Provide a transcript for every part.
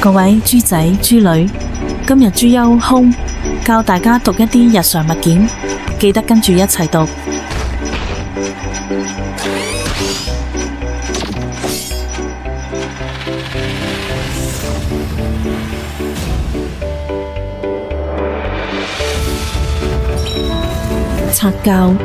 各位豬仔豬女，今日豬優 Home 教大家讀一啲日常物件，記得跟住一齊讀。擦膠，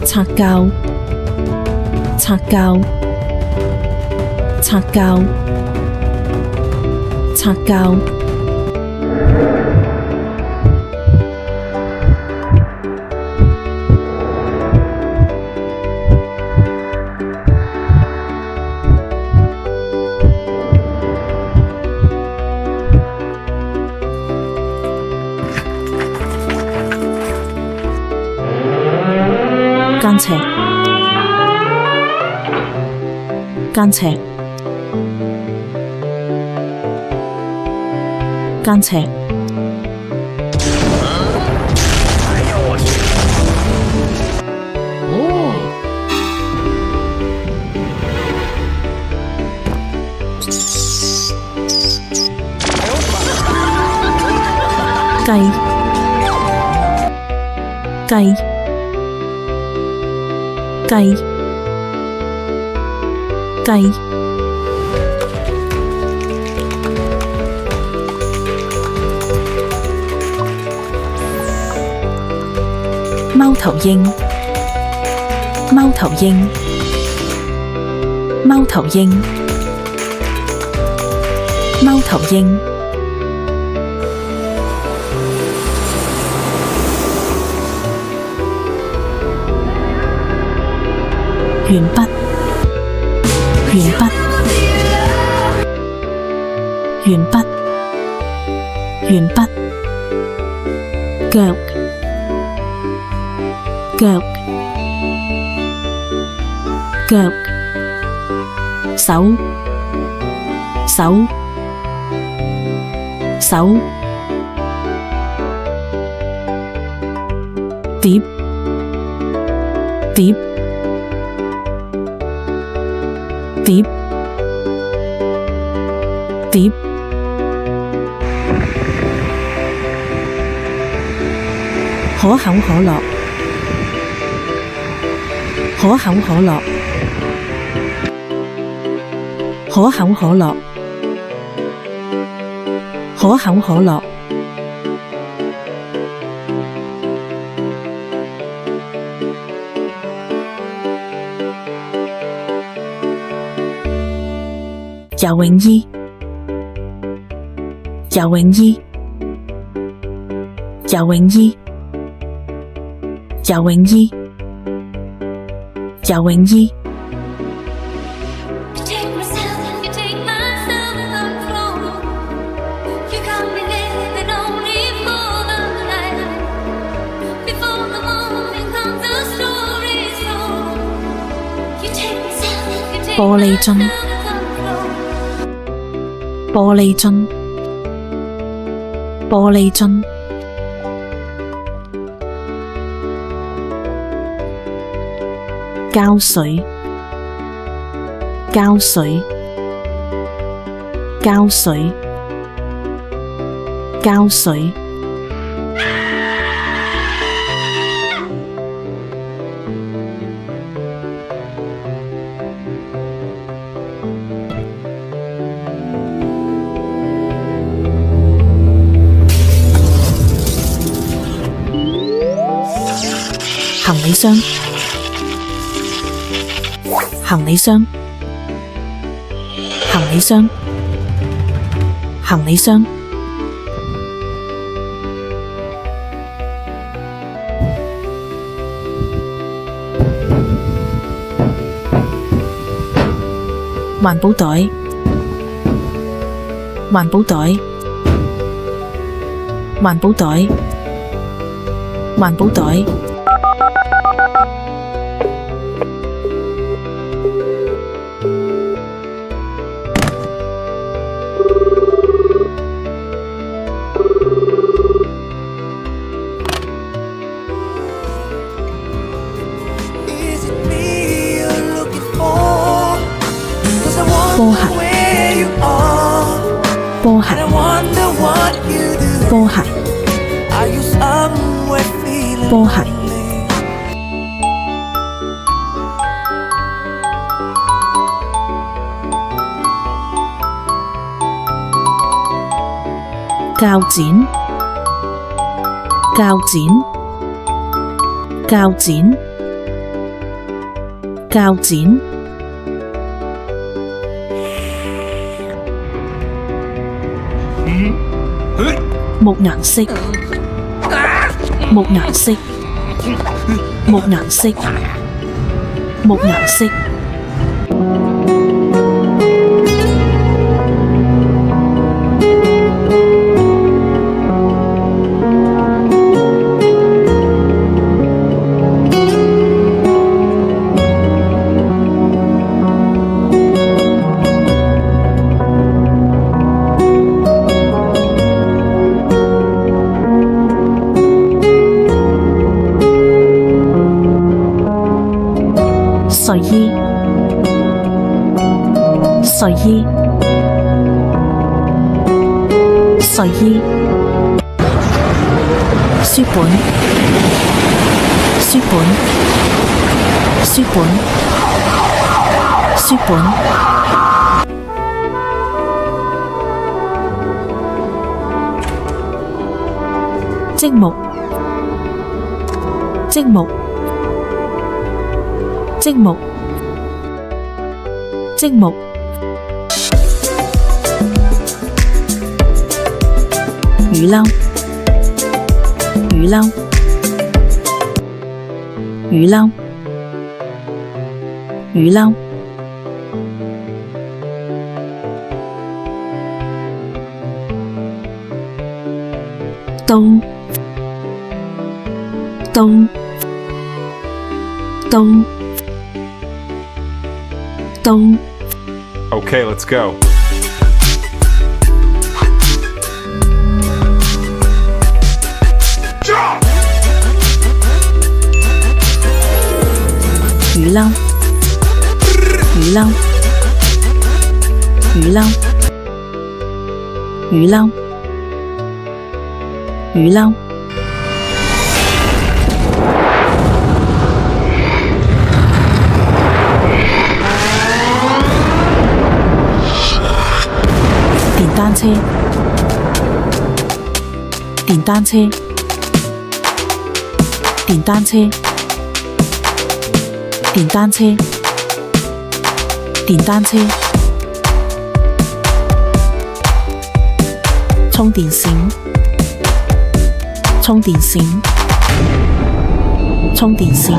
擦膠，擦膠，擦膠，擦膠。間尺，間尺，間尺。雞，雞，雞，雞。貓頭鷹，貓頭鷹，貓頭鷹，貓頭鷹。鉛筆，鉛筆，鉛筆，鉛筆。腳，腳，腳。手，手，手。碟，碟，碟，碟。可口可樂，可口可樂，可口可樂，可口可樂。游泳衣，游泳衣，游泳衣，游泳衣，游泳衣。玻璃樽，玻璃樽，玻璃樽。膠水，膠水，膠水，膠水。行李箱，行李箱，行李箱，行李箱。環保袋，環保袋，環保袋，環保袋。波鞋，波鞋，鉸剪，鉸剪，鉸剪，鉸剪，木顏色，木顏色，木顏色，木顏色，睡衣，睡衣，睡衣，書本，書本，書本，書本，積木，積木，積木，積木，雨褸，雨褸，雨褸，雨褸，刀，刀，刀，刀， Okay, let's go. 雨褸，雨褸，雨褸，雨褸，雨褸，電單車，電單車，電單車，電單車，電單車，充電線，充電線，充電線，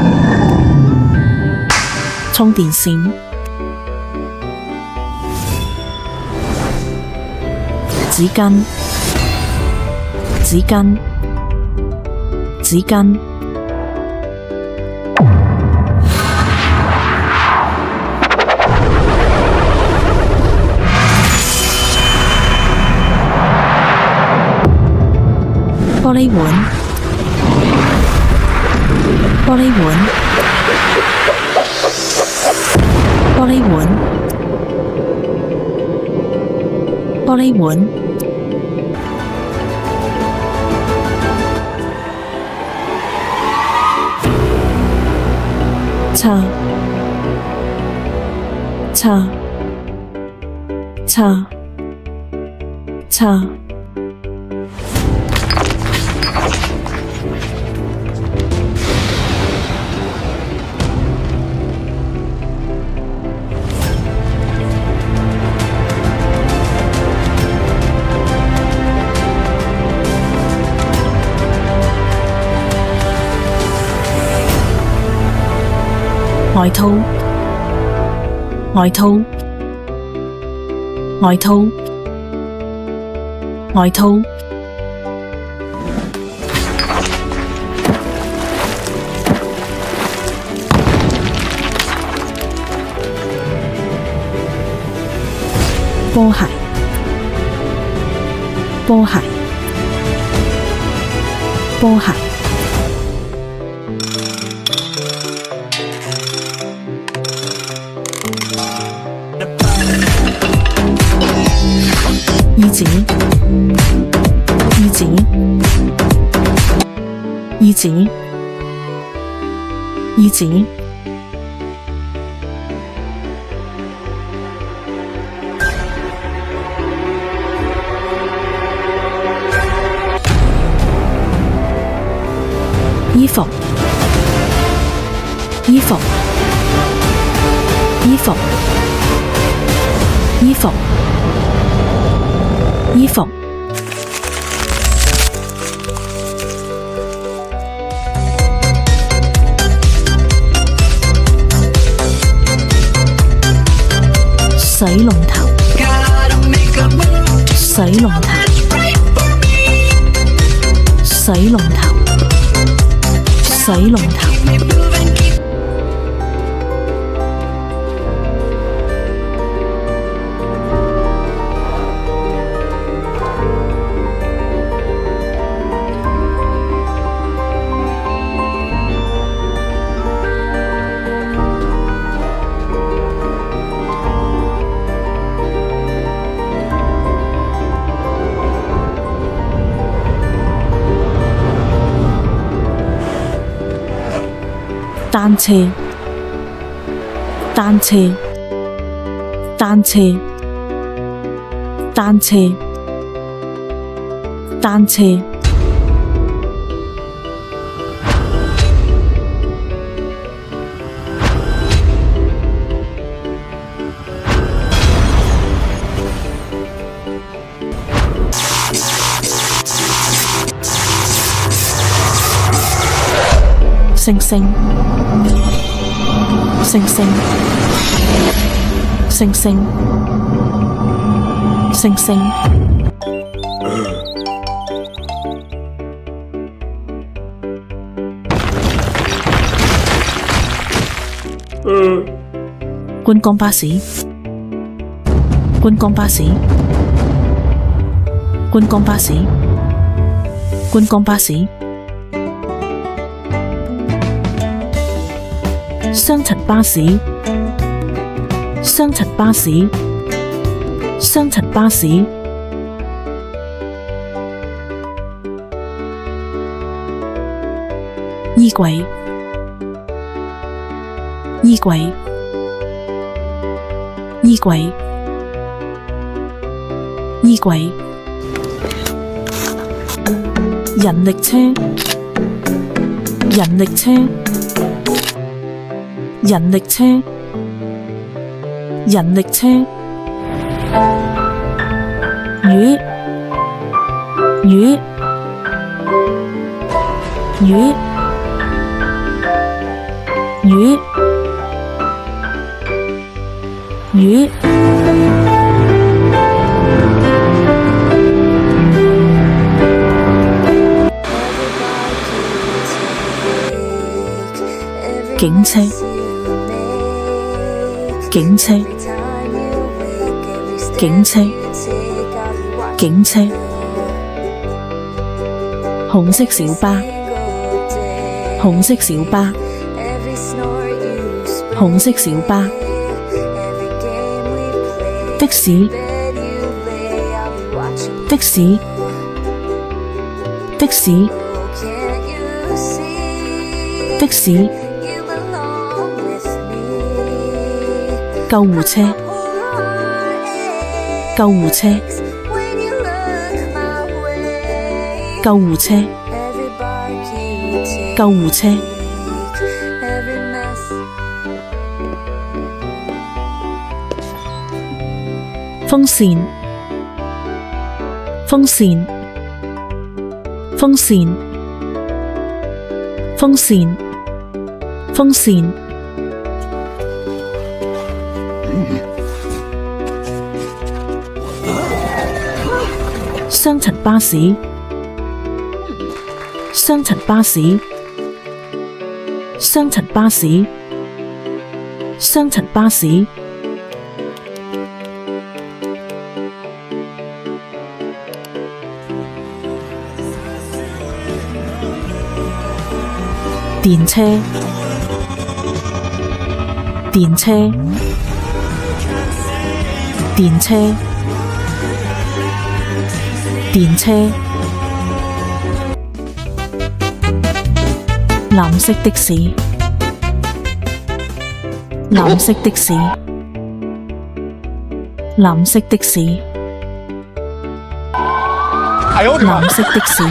充電線，紙巾，紙巾，紙巾，玻璃碗，玻璃碗，玻璃碗，玻璃碗，叉，叉，叉，叉，外套，外套，外套，外套，波鞋，波鞋，波鞋，衣紙，衣紙，衣紙。衣紙、衣服、衣服、衣服、衣服、衣服、水龍頭、水龍頭、水龍頭、水龍頭、單車、單車、單車、單車、單車、星星、星星、星星、星星、觀光巴士、觀光巴士、觀光巴士、觀光巴士、雙層巴士、雙層巴士、雙層巴士、衣櫃、衣櫃、衣櫃、衣櫃、人力車、人力車、人力車、人力車、魚、魚、魚、魚、魚、警車、警車、警車、警車、紅色小巴、紅色小巴、紅色小巴、的士、的士、的士、的士、救護車、救護車、救護車、救護車、風扇、風扇、風扇、風扇、風扇、雙層巴士、雙層巴士、雙層巴士、雙層巴士、電車、電車、電車、電車、藍色的士、藍色的士，藍色的士，藍色的士，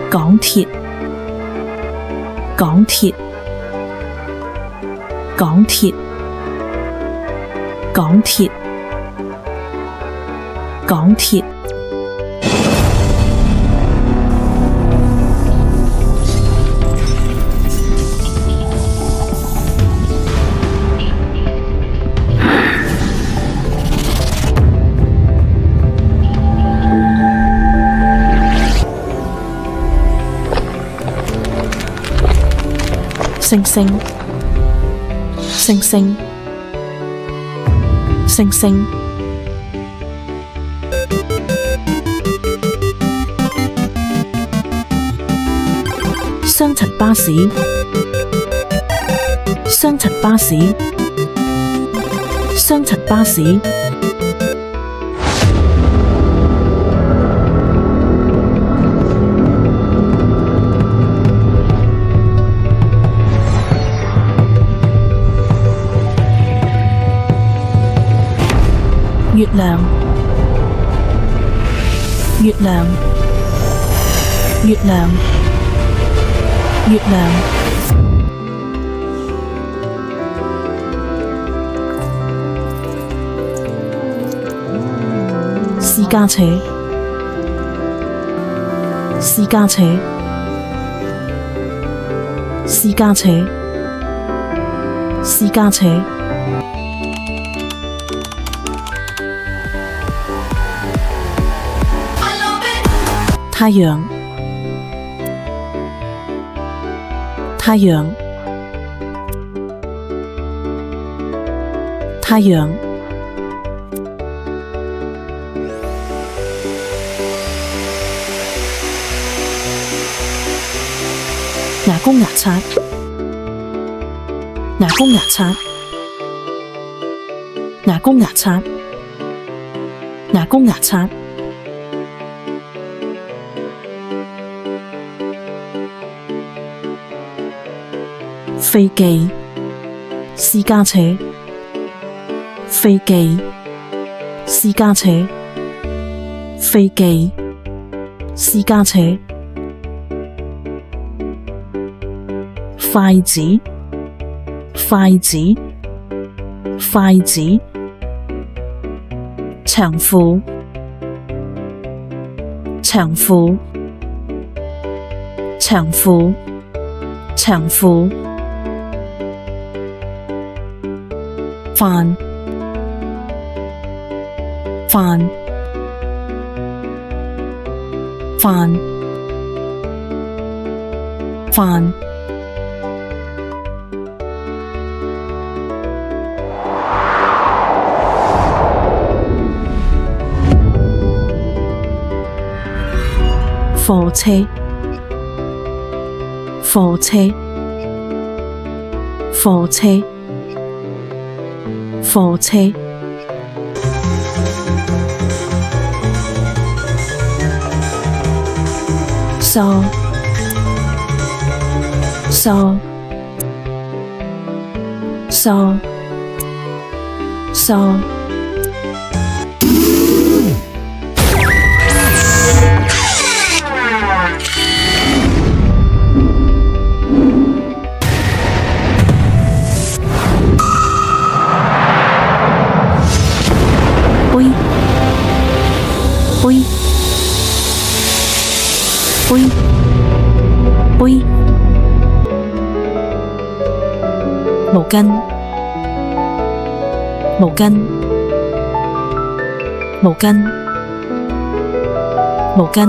港鐵，港鐵，港鐵，港鐵，港鐵。星星，星星，星星，雙層巴士，雙層巴士，雙層巴士，月亮，月亮，月亮，月亮，私家車，私家車，私家車，私家車。太陽，太陽，太陽，牙膏牙刷，牙膏牙刷，牙膏牙刷，牙膏牙刷。飛機，私家車，飛機，私家車，飛機，私家車。筷子，筷子，筷子。長褲，長褲，長褲，長褲。飯，飯，飯，飯。貨車，貨車，貨車。貨車，梳，梳，梳，梳。杯，杯，杯，毛巾，毛巾，毛巾，毛巾。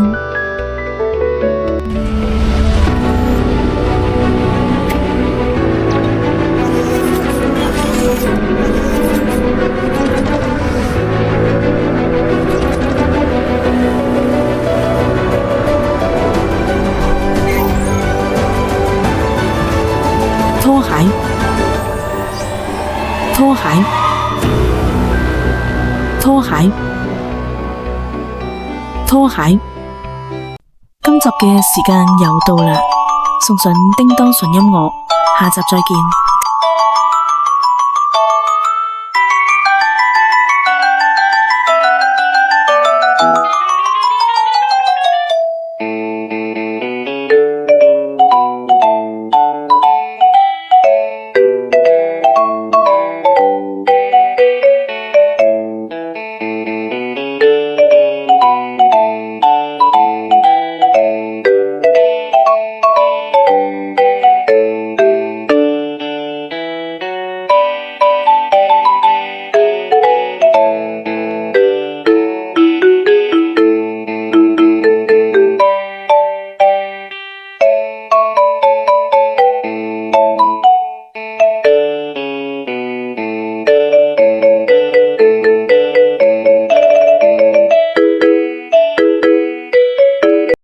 拖鞋，拖鞋，拖鞋，拖鞋。今集嘅時間又到啦，送上叮當純音樂，下集再見。